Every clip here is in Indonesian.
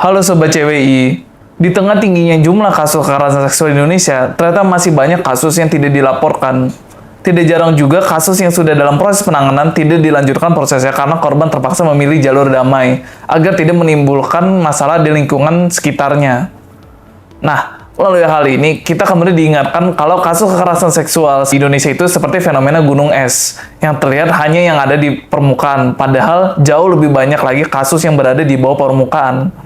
Halo Sobat CWI, di tengah tingginya jumlah kasus kekerasan seksual di Indonesia, ternyata masih banyak kasus yang tidak dilaporkan. Tidak jarang juga kasus yang sudah dalam proses penanganan tidak dilanjutkan prosesnya karena korban terpaksa memilih jalur damai, agar tidak menimbulkan masalah di lingkungan sekitarnya. Nah, melalui hal ini, kita kembali diingatkan kalau kasus kekerasan seksual di Indonesia itu seperti fenomena gunung es, yang terlihat hanya yang ada di permukaan, padahal jauh lebih banyak lagi kasus yang berada di bawah permukaan.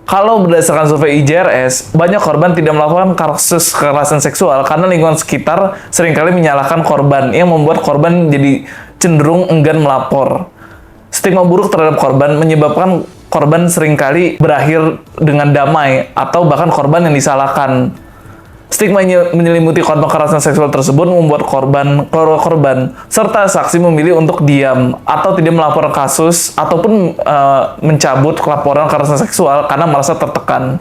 Kalau berdasarkan survei IJRS, banyak korban tidak melakukan kasus kekerasan seksual karena lingkungan sekitar seringkali menyalahkan korban, yang membuat korban jadi cenderung enggan melapor. Stigma buruk terhadap korban menyebabkan korban seringkali berakhir dengan damai atau bahkan korban yang disalahkan. Stigma yang menyelimuti korban kekerasan seksual tersebut membuat korban serta saksi memilih untuk diam atau tidak melapor kasus ataupun mencabut laporan kekerasan seksual karena merasa tertekan.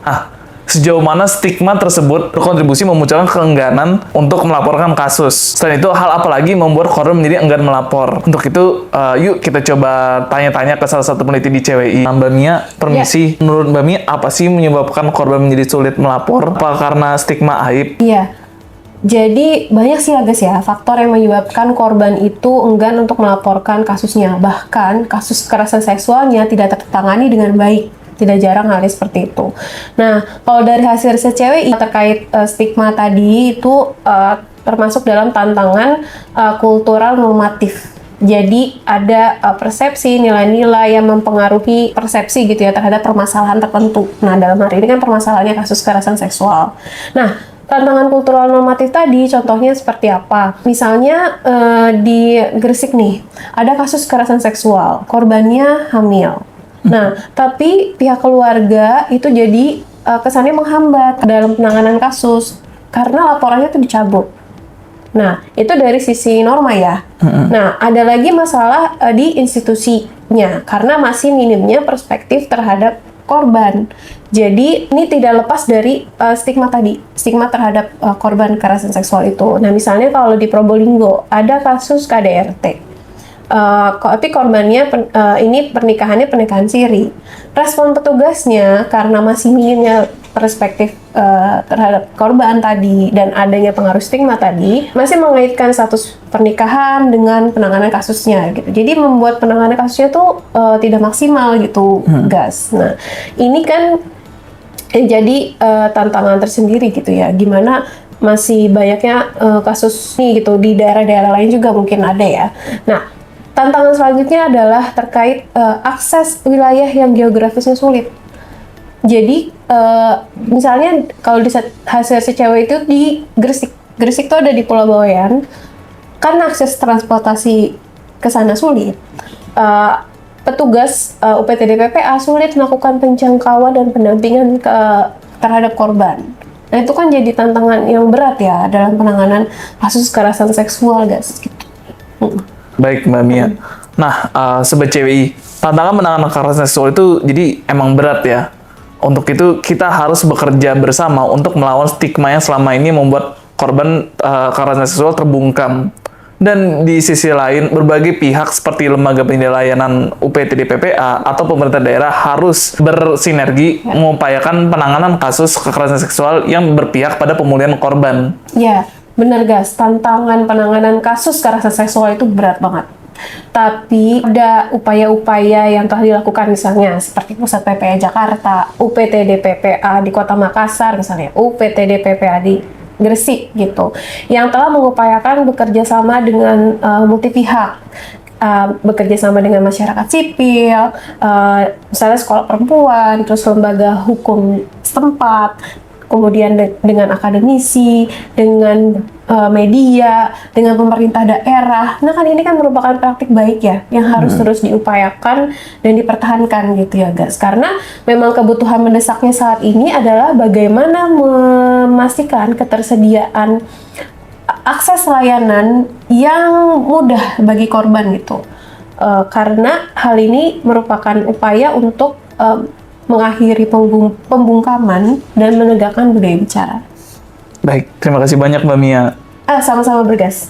Sejauh mana stigma tersebut berkontribusi memunculkan keengganan untuk melaporkan kasus. Selain itu, hal apa lagi membuat korban menjadi enggan melapor? Untuk itu, yuk kita coba tanya-tanya ke salah satu peneliti di CWI. Mbak Mia, permisi. Ya. Menurut Mbak Mia, apa sih menyebabkan korban menjadi sulit melapor? Apa karena stigma aib? Iya. Jadi banyak sih ya guys ya, faktor yang menyebabkan korban itu enggan untuk melaporkan kasusnya. Bahkan kasus kekerasan seksualnya tidak tertangani dengan baik. Tidak jarang halnya seperti itu. Nah, kalau dari hasil riset CWI terkait stigma tadi itu termasuk dalam tantangan kultural normatif. Jadi ada persepsi, nilai-nilai yang mempengaruhi persepsi gitu ya terhadap permasalahan tertentu. Nah, dalam hari ini kan permasalahannya kasus kekerasan seksual. Nah, tantangan kultural normatif tadi contohnya seperti apa? Misalnya di Gresik nih, ada kasus kekerasan seksual, korbannya hamil. Nah, tapi pihak keluarga itu jadi kesannya menghambat dalam penanganan kasus karena laporannya itu dicabut. Nah, itu dari sisi norma ya. Nah, ada lagi masalah di institusinya karena masih minimnya perspektif terhadap korban. Jadi, ini tidak lepas dari stigma tadi, stigma terhadap korban kekerasan seksual itu. Nah, misalnya kalau di Probolinggo ada kasus KDRT. Tapi korbannya ini pernikahan siri. Respon petugasnya karena masih minimnya perspektif terhadap korban tadi dan adanya pengaruh stigma tadi masih mengaitkan status pernikahan dengan penanganan kasusnya gitu. Jadi membuat penanganan kasusnya tuh tidak maksimal gitu, guys. Nah, ini kan jadi tantangan tersendiri gitu ya. Gimana masih banyaknya kasus nih gitu di daerah-daerah lain juga mungkin ada ya. Nah, tantangan selanjutnya adalah terkait akses wilayah yang geografisnya sulit. Jadi, misalnya kalau di hasil cewek itu di Gresik. Gresik itu ada di Pulau Bawean. Karena akses transportasi ke sana sulit, petugas UPTD PPA sulit melakukan penjangkauan dan pendampingan terhadap korban. Nah, itu kan jadi tantangan yang berat ya dalam penanganan kasus kekerasan seksual, guys. Gitu. Baik Mbak Mia. Nah, Sobat CWI, tantangan menanganan kekerasan seksual itu jadi emang berat ya. Untuk itu kita harus bekerja bersama untuk melawan stigma yang selama ini membuat korban kekerasan seksual terbungkam. Dan di sisi lain, berbagai pihak seperti lembaga pendidikan UPTD PPA atau pemerintah daerah harus bersinergi mengupayakan penanganan kasus kekerasan seksual yang berpihak pada pemulihan korban. Ya. Benar guys, tantangan penanganan kasus kekerasan seksual itu berat banget. Tapi ada upaya-upaya yang telah dilakukan misalnya seperti Pusat PPA Jakarta, UPTD PPA di Kota Makassar misalnya, UPTD PPA di Gresik gitu, yang telah mengupayakan bekerja sama dengan multi pihak. Bekerja sama dengan masyarakat sipil, misalnya sekolah perempuan, terus lembaga hukum setempat, kemudian dengan akademisi, dengan media, dengan pemerintah daerah. Nah kan ini kan merupakan praktik baik ya, yang harus terus diupayakan dan dipertahankan gitu ya guys. Karena memang kebutuhan mendesaknya saat ini adalah bagaimana memastikan ketersediaan akses layanan yang mudah bagi korban gitu. Karena hal ini merupakan upaya untuk mengakhiri pembungkaman dan menegakkan budaya bicara. Baik, terima kasih banyak Mbak Mia. Sama-sama bergas.